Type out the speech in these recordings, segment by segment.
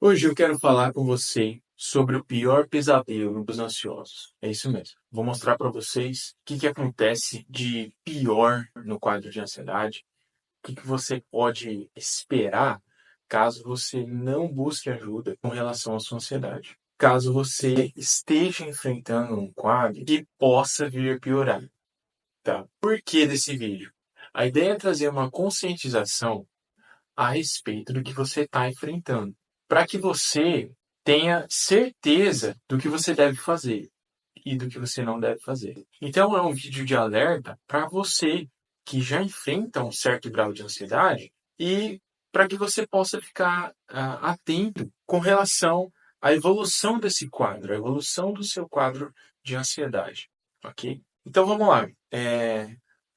Hoje eu quero falar com você sobre o pior pesadelo dos ansiosos. É isso mesmo. Vou mostrar para vocês o que acontece de pior no quadro de ansiedade, o que você pode esperar caso você não busque ajuda com relação à sua ansiedade. Caso você esteja enfrentando um quadro que possa vir a piorar, tá? Por que desse vídeo? A ideia é trazer uma conscientização a respeito do que você está enfrentando, para que você tenha certeza do que você deve fazer e do que você não deve fazer. Então, é um vídeo de alerta para você que já enfrenta um certo grau de ansiedade e para que você possa ficar atento com relação à evolução desse quadro, a evolução do seu quadro de ansiedade, ok? Então, vamos lá.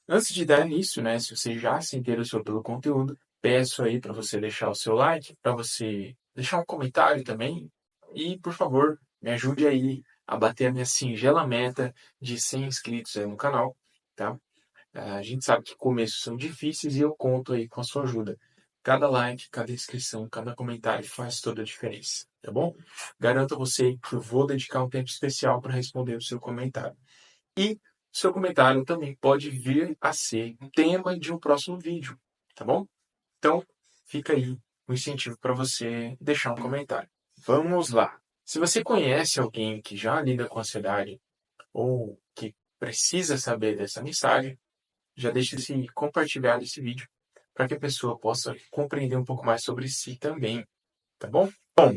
Antes de dar início, né, se você já se interessou pelo conteúdo, peço aí para você deixar o seu like, para você deixar um comentário também e, por favor, me ajude aí a bater a minha singela meta de 100 inscritos aí no canal, tá? A gente sabe que começos são difíceis e eu conto aí com a sua ajuda. Cada like, cada inscrição, cada comentário faz toda a diferença, tá bom? Garanto a você que eu vou dedicar um tempo especial para responder o seu comentário. E seu comentário também pode vir a ser um tema de um próximo vídeo, tá bom? Então, fica aí o incentivo para você deixar um comentário. Vamos lá. Se você conhece alguém que já lida com ansiedade ou que precisa saber dessa mensagem, já deixe de compartilhar esse vídeo para que a pessoa possa compreender um pouco mais sobre si também, tá bom? Bom,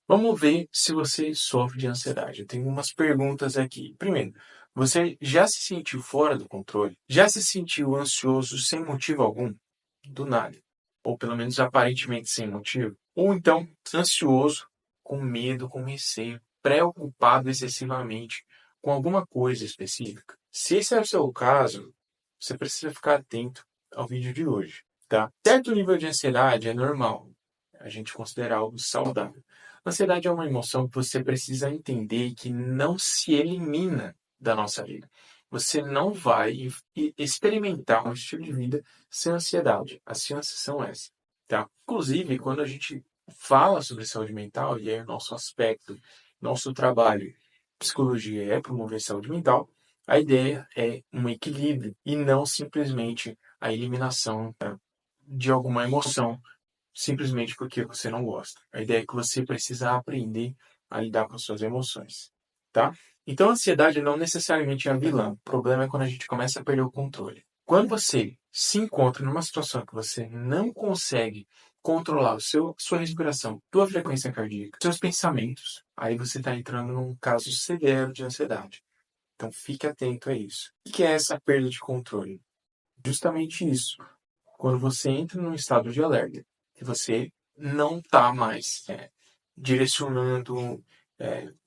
vamos ver se você sofre de ansiedade. Eu tenho umas perguntas aqui. Primeiro, você já se sentiu fora do controle? Já se sentiu ansioso sem motivo algum? Do nada. Ou pelo menos aparentemente sem motivo? Ou então ansioso, com medo, com receio, preocupado excessivamente com alguma coisa específica? Se esse é o seu caso, você precisa ficar atento ao vídeo de hoje, tá? Certo nível de ansiedade é normal. A gente considera algo saudável. Ansiedade é uma emoção que você precisa entender que não se elimina da nossa vida. Você não vai experimentar um estilo de vida sem ansiedade. As chances são essas, tá? Inclusive, quando a gente fala sobre saúde mental, e aí o nosso aspecto, nosso trabalho, psicologia é promover saúde mental, a ideia é um equilíbrio e não simplesmente a eliminação, tá, de alguma emoção simplesmente porque você não gosta. A ideia é que você precisa aprender a lidar com as suas emoções, tá? Então, a ansiedade não necessariamente é a vilã. O problema é quando a gente começa a perder o controle. Quando você se encontra numa situação que você não consegue controlar sua respiração, sua frequência cardíaca, seus pensamentos, aí você está entrando num caso severo de ansiedade. Então, fique atento a isso. O que é essa perda de controle? Justamente isso. Quando você entra num estado de alerta, que você não está mais direcionando,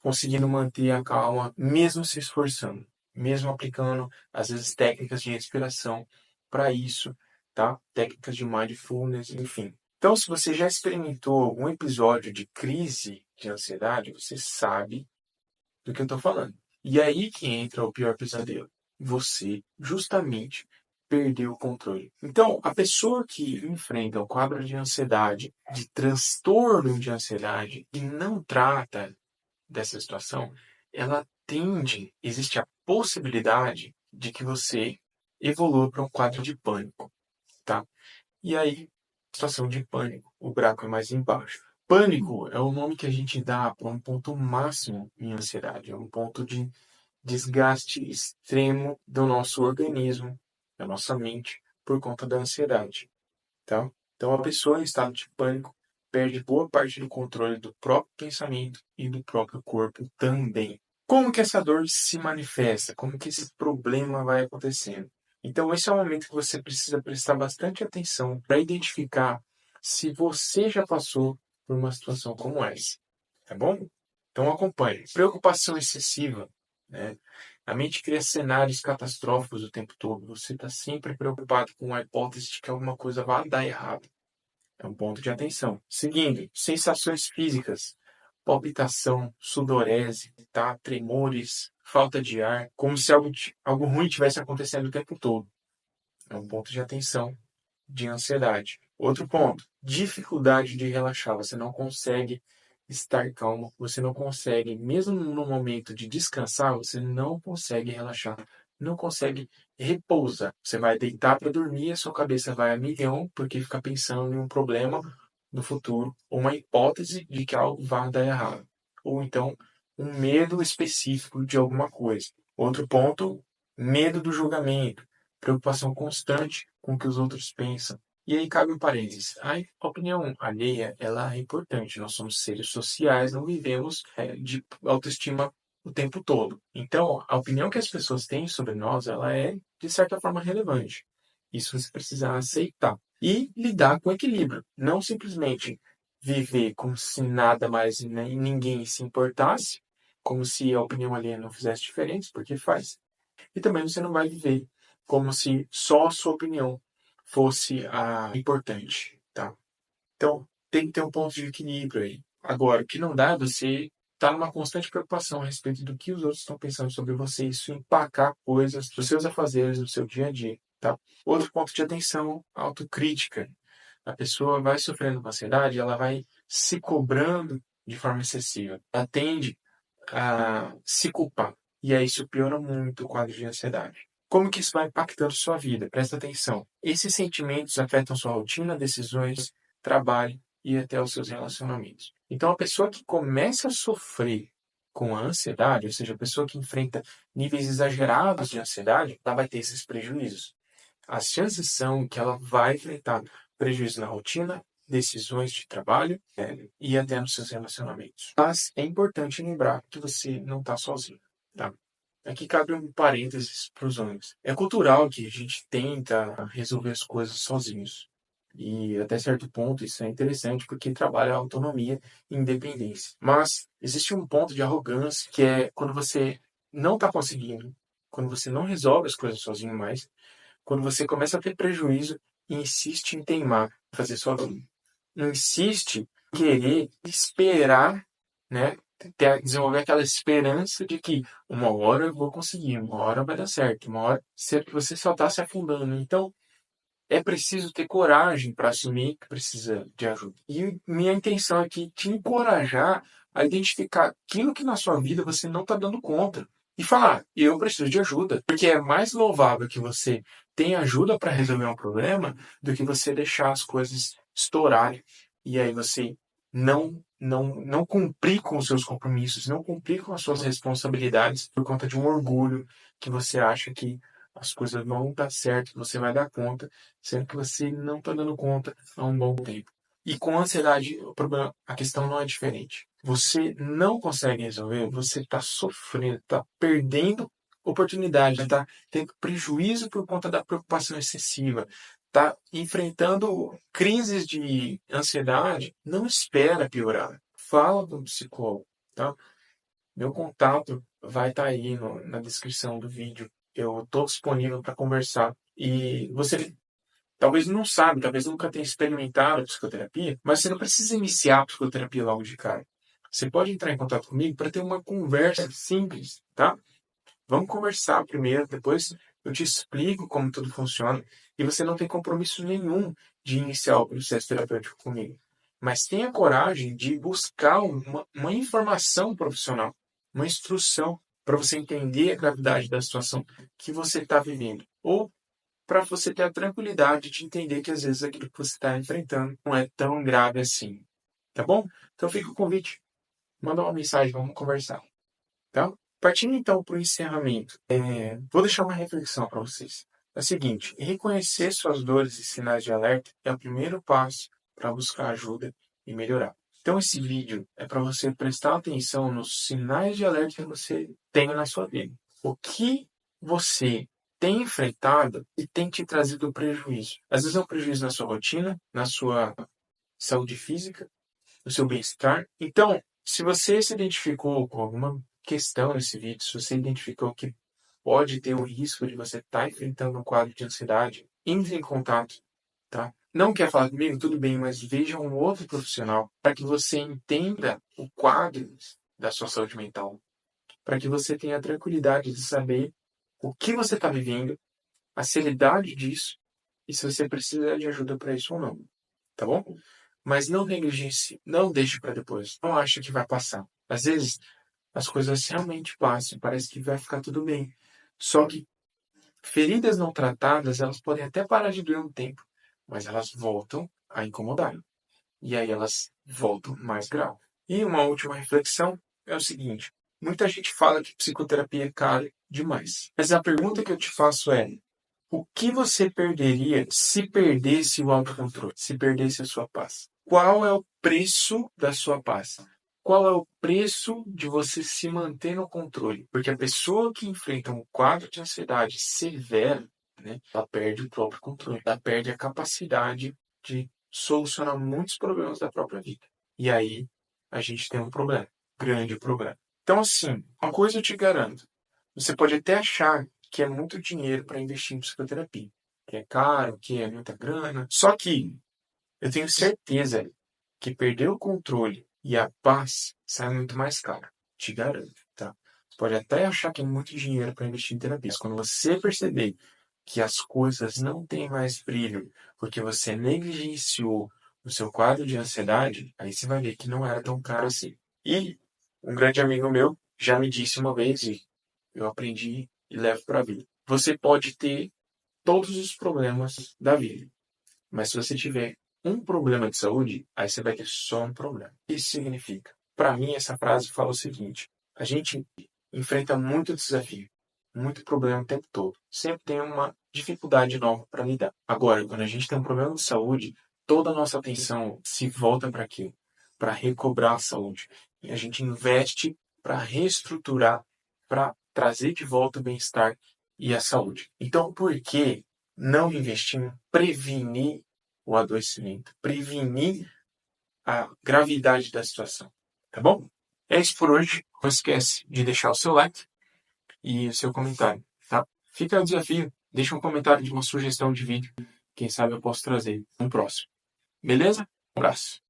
conseguindo manter a calma, mesmo se esforçando, mesmo aplicando, às vezes, técnicas de respiração para isso, tá? Técnicas de mindfulness, enfim. Então, se você já experimentou algum episódio de crise de ansiedade, você sabe do que eu estou falando. E aí que entra o pior pesadelo. Você, justamente, perdeu o controle. Então, a pessoa que enfrenta o quadro de ansiedade, de transtorno de ansiedade, e não trata dessa situação, ela tende, existe a possibilidade de que você evolua para um quadro de pânico, tá? E aí, situação de pânico, o buraco é mais embaixo. Pânico é o nome que a gente dá para um ponto máximo em ansiedade, é um ponto de desgaste extremo do nosso organismo, da nossa mente, por conta da ansiedade, tá? Então, a pessoa em estado de pânico perde boa parte do controle do próprio pensamento e do próprio corpo também. Como que essa dor se manifesta? Como que esse problema vai acontecendo? Então, esse é o momento que você precisa prestar bastante atenção para identificar se você já passou por uma situação como essa, tá bom? Então, acompanhe. Preocupação excessiva, né? A mente cria cenários catastróficos o tempo todo. Você está sempre preocupado com a hipótese de que alguma coisa vai dar errado. É um ponto de atenção. Seguindo, sensações físicas, palpitação, sudorese, tá? Tremores, falta de ar, como se algo ruim tivesse acontecendo o tempo todo. É um ponto de atenção de ansiedade. Outro ponto, dificuldade de relaxar. Você não consegue estar calmo, você não consegue, mesmo no momento de descansar, você não consegue relaxar, não consegue repousar. Você vai deitar para dormir, a sua cabeça vai a milhão, porque fica pensando em um problema no futuro, ou uma hipótese de que algo vá dar errado. Ou então, um medo específico de alguma coisa. Outro ponto, medo do julgamento, preocupação constante com o que os outros pensam. E aí cabe um parênteses. A opinião alheia, ela é importante. Nós somos seres sociais, não vivemos de autoestima o tempo todo. Então, a opinião que as pessoas têm sobre nós, ela é, de certa forma, relevante. Isso você precisa aceitar. E lidar com equilíbrio. Não simplesmente viver como se nada mais e nem ninguém se importasse, como se a opinião alheia não fizesse diferença, porque faz. E também você não vai viver como se só a sua opinião fosse a importante, tá? Então, tem que ter um ponto de equilíbrio aí. Agora, o que não dá é você estar numa constante preocupação a respeito do que os outros estão pensando sobre você, isso empacar coisas dos seus afazeres, do seu dia a dia, tá? Outro ponto de atenção, autocrítica. A pessoa vai sofrendo com ansiedade, ela vai se cobrando de forma excessiva. Ela tende a se culpar. E aí isso piora muito o quadro de ansiedade. Como que isso vai impactando sua vida? Presta atenção. Esses sentimentos afetam sua rotina, decisões, trabalho e até os seus relacionamentos. Então, a pessoa que começa a sofrer com a ansiedade, ou seja, a pessoa que enfrenta níveis exagerados de ansiedade, ela vai ter esses prejuízos. As chances são que ela vai enfrentar prejuízo na rotina, decisões de trabalho e até nos seus relacionamentos. Mas é importante lembrar que você não está sozinho, tá? Aqui cabe um parênteses para os homens. É cultural que a gente tenta resolver as coisas sozinhos. E até certo ponto isso é interessante porque trabalha a autonomia e independência. Mas existe um ponto de arrogância que é quando você não está conseguindo, quando você não resolve as coisas sozinho mais, quando você começa a ter prejuízo e insiste em teimar, fazer sozinho. Insiste em querer esperar, né? Desenvolver aquela esperança de que uma hora eu vou conseguir, uma hora vai dar certo, uma hora você só está se afundando. Então, é preciso ter coragem para assumir que precisa de ajuda. E minha intenção aqui é te encorajar a identificar aquilo que na sua vida você não está dando conta. E falar, eu preciso de ajuda. Porque é mais louvável que você tenha ajuda para resolver um problema do que você deixar as coisas estourarem. E aí você não cumprir com os seus compromissos, não cumprir com as suas responsabilidades por conta de um orgulho que você acha que as coisas vão dar certo, que você vai dar conta, sendo que você não está dando conta há um bom tempo. E com a ansiedade, o problema, a questão não é diferente. Você não consegue resolver, você está sofrendo, está perdendo oportunidade, está tendo prejuízo por conta da preocupação excessiva, está enfrentando crises de ansiedade. Não espera piorar. Fala com o psicólogo, tá? Meu contato vai estar aí na descrição do vídeo. Eu estou disponível para conversar. E você talvez não sabe, talvez nunca tenha experimentado psicoterapia, mas você não precisa iniciar a psicoterapia logo de cara. Você pode entrar em contato comigo para ter uma conversa simples, tá? Vamos conversar primeiro, depois eu te explico como tudo funciona e você não tem compromisso nenhum de iniciar o processo terapêutico comigo. Mas tenha coragem de buscar uma informação profissional, uma instrução para você entender a gravidade da situação que você está vivendo. Ou para você ter a tranquilidade de entender que às vezes aquilo que você está enfrentando não é tão grave assim. Tá bom? Então fica o convite. Manda uma mensagem, vamos conversar. Tá? Partindo então para o encerramento, vou deixar uma reflexão para vocês. É o seguinte: reconhecer suas dores e sinais de alerta é o primeiro passo para buscar ajuda e melhorar. Então, esse vídeo é para você prestar atenção nos sinais de alerta que você tem na sua vida. O que você tem enfrentado e tem te trazido prejuízo. Às vezes é um prejuízo na sua rotina, na sua saúde física, no seu bem-estar. Então, se você se identificou com alguma questão nesse vídeo, se você identificou que pode ter o risco de você estar enfrentando um quadro de ansiedade, entre em contato, tá? Não quer falar comigo? Tudo bem, mas veja um outro profissional para que você entenda o quadro da sua saúde mental, para que você tenha a tranquilidade de saber o que você está vivendo, a seriedade disso e se você precisa de ajuda para isso ou não. tá bom? Mas não negligencie, não deixe para depois, não ache que vai passar. Às vezes, as coisas realmente passam, parece que vai ficar tudo bem. Só que feridas não tratadas, elas podem até parar de doer um tempo, mas elas voltam a incomodar. E aí elas voltam mais grave. E uma última reflexão é o seguinte: muita gente fala que psicoterapia é cara demais. Mas a pergunta que eu te faço é: o que você perderia se perdesse o autocontrole, se perdesse a sua paz? Qual é o preço da sua paz? Qual é o preço de você se manter no controle? Porque a pessoa que enfrenta um quadro de ansiedade severo, né, ela perde o próprio controle, ela perde a capacidade de solucionar muitos problemas da própria vida. E aí a gente tem um problema, grande problema. Então, assim, uma coisa eu te garanto: você pode até achar que é muito dinheiro para investir em psicoterapia, que é caro, que é muita grana. Só que eu tenho certeza que perder o controle e a paz sai muito mais caro. Te garanto, tá? Você pode até achar que é muito dinheiro para investir em terapia. Mas quando você perceber que as coisas não têm mais brilho porque você negligenciou o seu quadro de ansiedade, aí você vai ver que não era tão caro assim. E um grande amigo meu já me disse uma vez, e eu aprendi e levo para a vida: você pode ter todos os problemas da vida, mas se você tiver um problema de saúde, aí você vai ter só um problema. Isso significa, para mim, essa frase fala o seguinte: a gente enfrenta muito desafio, muito problema o tempo todo. Sempre tem uma dificuldade nova para lidar. Agora, quando a gente tem um problema de saúde, toda a nossa atenção se volta para aquilo, para recobrar a saúde. E a gente investe para reestruturar, para trazer de volta o bem-estar e a saúde. Então, por que não investir em prevenir o adoecimento, prevenir a gravidade da situação? Tá bom? É isso por hoje. Não esquece de deixar o seu like e o seu comentário, tá? Fica o desafio. Deixa um comentário de uma sugestão de vídeo. Quem sabe eu posso trazer um próximo. Beleza? Um abraço.